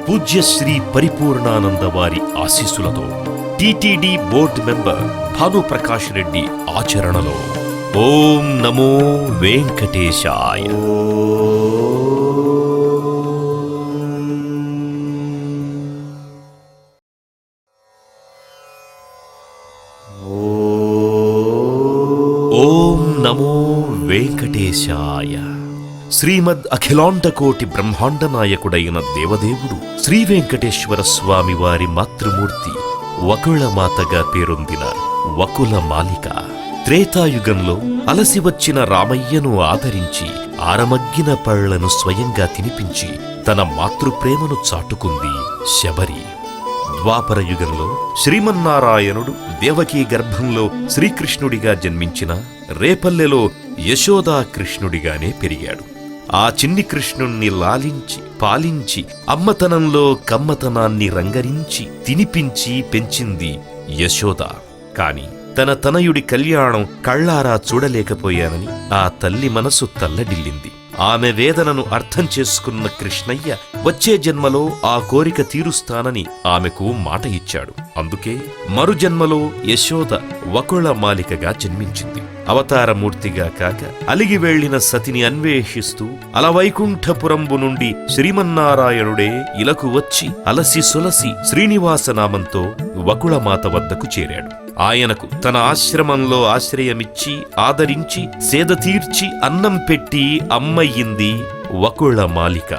పూజ్యశ్రీ పరిపూర్ణానంద వారి ఆశీస్సులతో TTD board member Bhanuprakash Reddy ఆచరణలో ఓం నమో వెంకటేశాయ. ఓం నమో వెంకటేశాయ. శ్రీమద్ అఖిలాండకోటి బ్రహ్మాండ నాయకుడైన దేవదేవుడు శ్రీ వెంకటేశ్వర స్వామి వారి మాతృమూర్తి వకుళమాతగా పేరొందిన వకుల మాలిక త్రేతాయుగంలో అలసి వచ్చిన రామయ్యను ఆదరించి ఆరమగ్గిన పళ్లను స్వయంగా తినిపించి తన మాతృప్రేమను చాటుకుంది శబరి. ద్వాపర యుగంలో శ్రీమన్నారాయణుడు దేవకీ గర్భంలో శ్రీకృష్ణుడిగా జన్మించిన రేపల్లెలో యశోదా కృష్ణుడిగానే పెరిగాడు. ఆ చిన్ని కృష్ణుణ్ణి లాలించి పాలించి అమ్మతనంలో కమ్మతనాన్ని రంగరించి తినిపించి పెంచింది యశోద. కాని తన తనయుడి కళ్యాణం కళ్లారా చూడలేకపోయానని ఆ తల్లి మనసు తల్లడిల్లింది. ఆమె వేదనను అర్థం చేసుకున్న కృష్ణయ్య వచ్చే జన్మలో ఆ కోరిక తీరుస్తానని ఆమెకు మాట ఇచ్చాడు. అందుకే మరుజన్మలో యశోద వకుళ మాలికగా జన్మించింది. అవతారమూర్తిగా కాక అలిగి వెళ్లిన సతిని అన్వేషిస్తూ అలవైకుంఠపురంబు నుండి శ్రీమన్నారాయణుడే ఇలకు వచ్చి అలసి సొలసి శ్రీనివాసనామంతో వకుళమాత వద్దకు చేరాడు. ఆయనకు తన ఆశ్రమంలో ఆశ్రయమిచ్చి ఆదరించి సేద తీర్చి అన్నం పెట్టి అమ్మయ్యింది వకుళ మాలిక.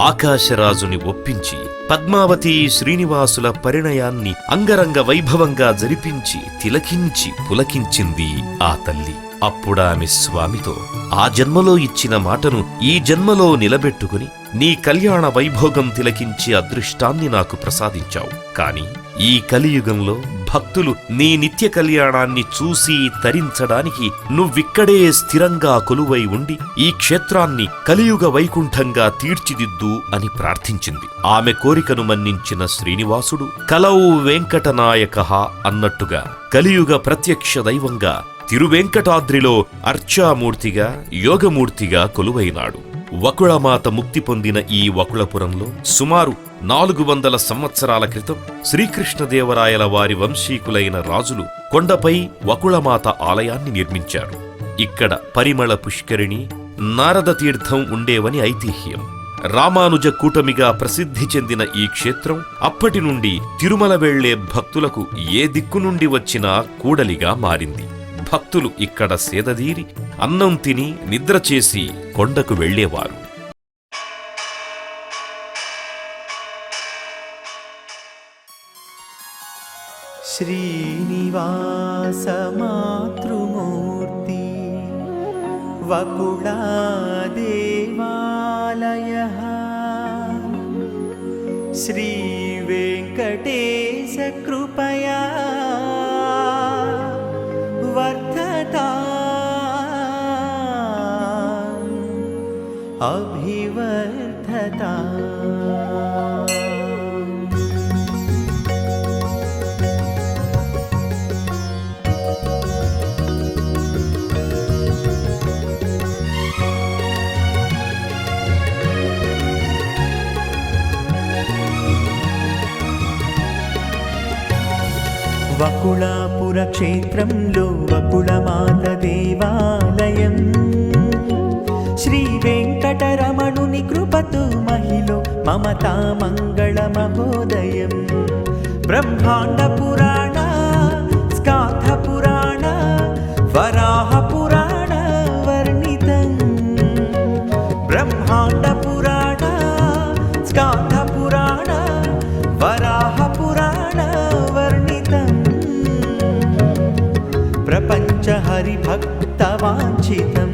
ఆకాశరాజుని ఒప్పించి పద్మావతి శ్రీనివాసుల పరిణయాన్ని అంగరంగ వైభవంగా జరిపించి తిలకించి పులకించింది ఆ తల్లి. అప్పుడామె స్వామితో, ఆ జన్మలో ఇచ్చిన మాటను ఈ జన్మలో నిలబెట్టుకుని నీ కళ్యాణ వైభోగం తిలకించి అదృష్టాన్ని నాకు ప్రసాదించావు. కాని ఈ కలియుగంలో భక్తులు నీ నిత్య కళ్యాణాన్ని చూసి తరించడానికి నువ్విక్కడే స్థిరంగా కొలువై ఉండి ఈ క్షేత్రాన్ని కలియుగ వైకుంఠంగా తీర్చిదిద్దు అని ప్రార్థించింది. ఆమె కోరికను మన్నించిన శ్రీనివాసుడు కలౌ వెంకటనాయకః అన్నట్టుగా కలియుగ ప్రత్యక్ష దైవంగా తిరువెంకటాద్రిలో అర్చామూర్తిగా యోగమూర్తిగా కొలువైనాడు. వకుళమాత ముక్తి పొందిన ఈ వకుళపురంలో సుమారు 400 సంవత్సరాల క్రితం శ్రీకృష్ణదేవరాయల వారి వంశీకులైన రాజులు కొండపై వకుళమాత ఆలయాన్ని నిర్మించారు. ఇక్కడ పరిమళ పుష్కరిణి, నారద తీర్థం ఉండేవని ఐతిహ్యం. రామానుజ కూటమిగా ప్రసిద్ధి చెందిన ఈ క్షేత్రం అప్పటి నుండి తిరుమల వెళ్లే భక్తులకు ఏ దిక్కు నుండి వచ్చినా కూడలిగా మారింది. భక్తులు ఇక్కడ సేదదీరి అన్నం తిని నిద్ర చేసి కొండకు వెళ్లేవారు. శ్రీనివాస మాతృమూర్తి వకుళా దేవాలయః శ్రీ వెంకటేశ కృపయా వర్ధతాం అభివర్ధతాం. వకుళాపుర క్షేత్రంలో వకుళమాత దేవాలయం శ్రీ వెంకటరమణుని కృపతో మహిలో మమతా మంగళ మహోదయం. బ్రహ్మాండ పురాణ, స్కాంధ పురాణ, వరాహ పురాణ వర్ణితం. బ్రహ్మాండ పురాణ, స్కాంధ పురాణ, వరాహ పురాణ వర్ణితం. ప్రపంచ హరిభక్తవాంఛితం,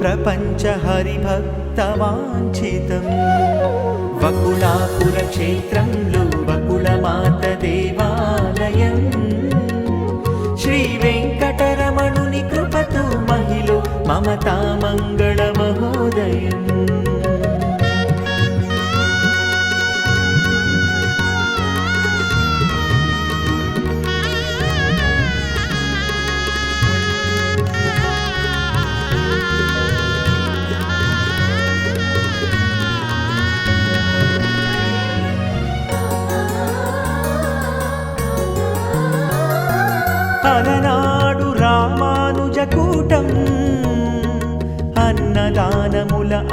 ప్రపంచ హరిభక్తవాంఛితం. వకుళాపుర క్షేత్రంలో వకుళమాత దేవాలయం శ్రీ వెంకటరమణుని కృపతో మహిలో మమతా మంగళ మహోదయం.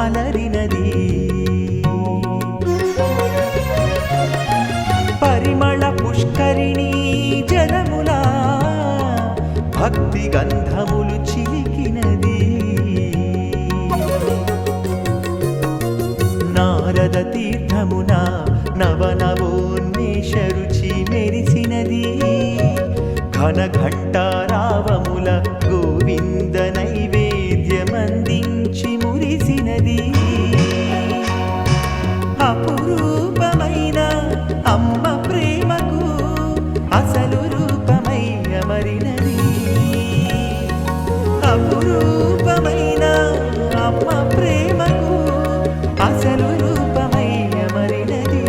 అలరినది. పరిమళ పుష్కరిణీ జలములా భక్తి గంధములు చిలికినది. నారద తీర్థమున నవనవోన్మేష రుచి మెరిసినది. ఘన ఘంటారావముల గోవింద నైవేద్యమందించి మురిసినది. అపురూపమైన అమ్మ ప్రేమకు అసలు రూపమై అమరినది. అపురూపమైన అమ్మ ప్రేమకు అసలు రూపమై అమరినది.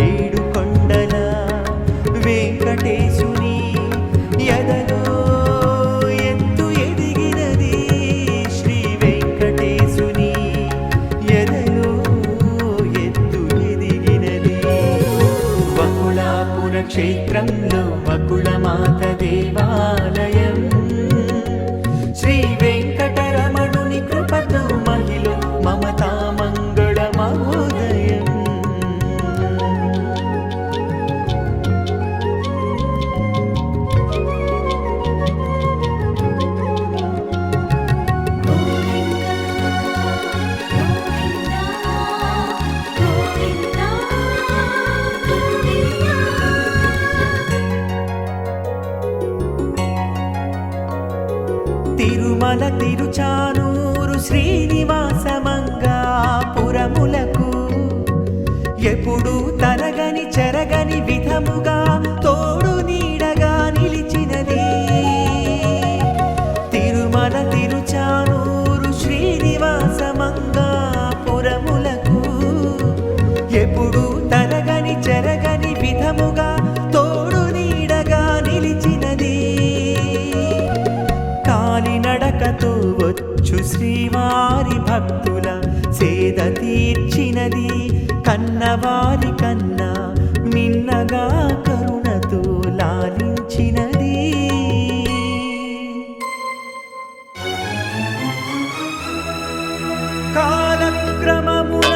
ఏడు కొండల వెంకటేశుని ఎదలో ఎత్తు ఎదిగినది. శ్రీ వెంకటేశుని ఎదలో ఎత్తు ఎదిగినది. వకుళాపుర క్షేత్రంలో వకుళమాత దేవాలయం. శ్రీ వెంకటరమణుని కృపతో మహిళ మమతా మంగళ మహోదయం. తిరుమల తిరుచానూరు శ్రీనివాస మంగాపురములకు ఎప్పుడు తరగని చెరగని విధముగా తోడు నీడగా నిలిచినది. తిరుమల తిరుచానూరు శ్రీనివాస మంగాపురములకు ఎప్పుడు తరగని చెరగని విధముగా తోడు నీడగా నిలిచినది. కాలినడకతో వచ్చు శ్రీవారి భక్తుల సేద తీర్చినది. కన్నవారి కన్నా మిన్నగా కరుణతో లాలించినది. కాలక్రమమున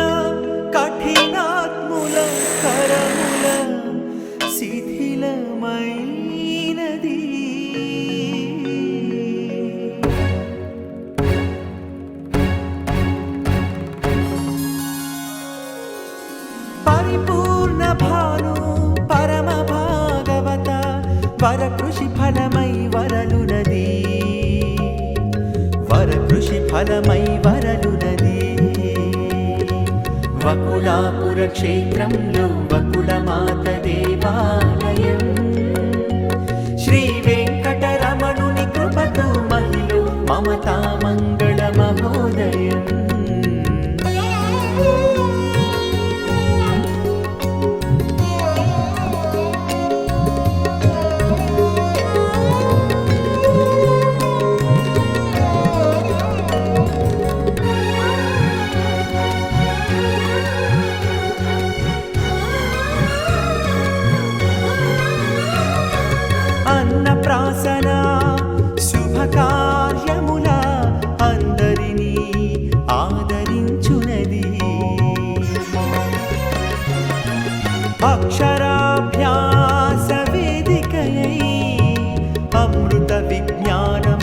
కఠినాత్ముల కరముల శిథిలమైనది. పరిపూర్ణ భాను పరమ భాగవత వరకృషి ఫలమై వరలునది. వరకృషి ఫలమై వరలునది. వకుళాపుర క్షేత్రంలో వకుళమాత దేవాలయం. శ్రీ వెంకటరమణుని కృపతో మహిళ మమతా మంగళ మహోదయం. అన్నప్రాసన శుభకార్యముల అందరినీ ఆదరించునది. అక్షరాభ్యాస వేదికయై అమృత విజ్ఞానం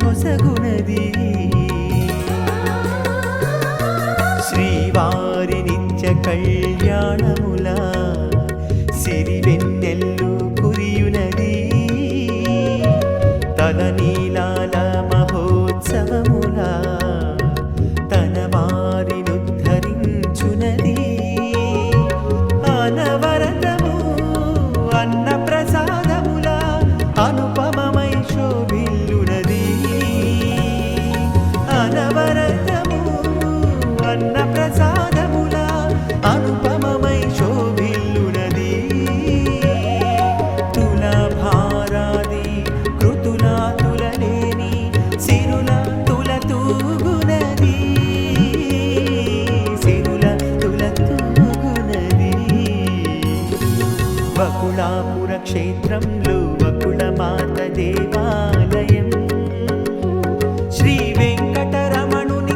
ఒసగునది. శ్రీవారి నిత్య కళ్యాణముల సిరివెన్నెల్లు కురియునది. తన నీలాల మహోత్సవముల తన వారినుద్ధరించునది. అనవరతము అన్న ప్రసాదముల అనుపమమై శోభిల్లునది. అనవరతము అన్న ప్రసాదముల అనుపమమై శోభిల్లునది. తులభారాది కృతులా తులలేని సిరుల తుల తూగునది. సిరుల తుల తూగునది. వకుళాపుర క్షేత్రంలో వకుళమాత దేవాలయం. శ్రీ వెంకటరమణుని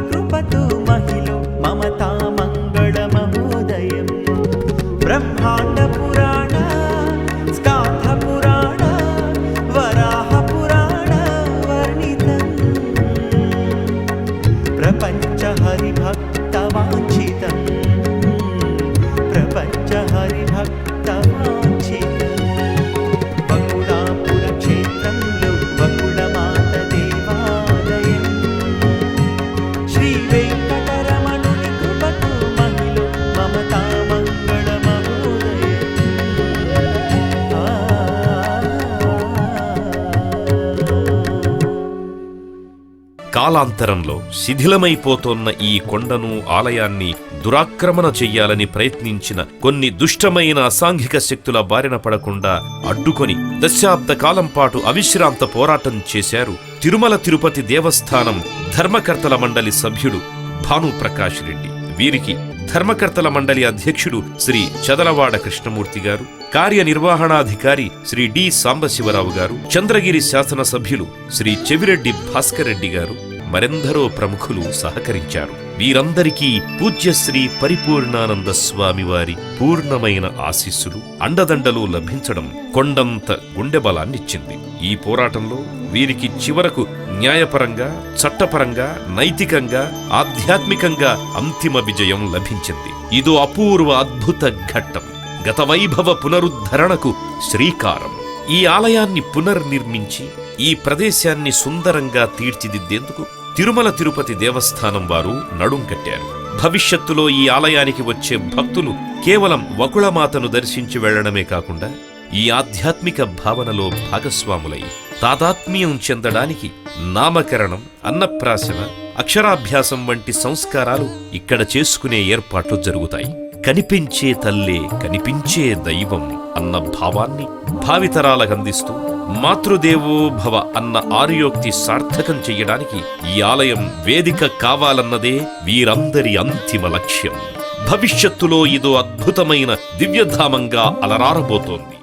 కాలాంతరంలో శిథిలమైపోతోన్న ఈ కొండను ఆలయాన్ని దురాక్రమణ చెయ్యాలని ప్రయత్నించిన కొన్ని దుష్టమైన అసాంఘిక శక్తుల బారిన పడకుండా అడ్డుకొని దశాబ్ద కాలం పాటు అవిశ్రాంత పోరాటం చేశారు తిరుమల తిరుపతి దేవస్థానం ధర్మకర్తల మండలి సభ్యుడు భానుప్రకాష్ రెడ్డి. వీరికి ధర్మకర్తల మండలి అధ్యక్షుడు శ్రీ చదలవాడ కృష్ణమూర్తి గారు, కార్యనిర్వహణాధికారి శ్రీ డి సాంబశివరావు గారు, చంద్రగిరి శాసనసభ్యులు శ్రీ చెవిరెడ్డి భాస్కర్ రెడ్డి గారు, మరెందరో ప్రముఖులు సహకరించారు. వీరందరికీ పూజ్యశ్రీ పరిపూర్ణానంద స్వామివారి పూర్ణమైన ఆశీస్సులు అండదండలు లభించడం కొండంత గుండెబలాన్నిచ్చింది. ఈ పోరాటంలో వీరికి చివరకు న్యాయపరంగా, చట్టపరంగా, నైతికంగా, ఆధ్యాత్మికంగా అంతిమ విజయం లభించింది. ఇదో అపూర్వ అద్భుత ఘట్టం, గత వైభవ పునరుద్ధరణకు శ్రీకారం. ఈ ఆలయాన్ని పునర్నిర్మించి ఈ ప్రదేశాన్ని సుందరంగా తీర్చిదిద్దేందుకు తిరుమల తిరుపతి దేవస్థానం వారు నడుం కట్టారు. భవిష్యత్తులో ఈ ఆలయానికి వచ్చే భక్తులు కేవలం వకుళమాతను దర్శించి వెళ్లడమే కాకుండా ఈ ఆధ్యాత్మిక భావనలో భాగస్వాములై తాదాత్మ్యం చెందడానికి నామకరణం, అన్నప్రాశన, అక్షరాభ్యాసం వంటి సంస్కారాలు ఇక్కడ చేసుకునే ఏర్పాట్లు జరుగుతాయి. కనిపించే తల్లే కనిపించే దైవం అన్న భావాన్ని భావితరాలకందిస్తూ మాతృదేవో భవ అన్న ఆర్యోక్తి సార్థకం చెయ్యడానికి ఈ ఆలయం వేదిక కావాలన్నదే వీరందరి అంతిమ లక్ష్యం. భవిష్యత్తులో ఇదో అద్భుతమైన దివ్యధామంగా అలరారబోతోంది.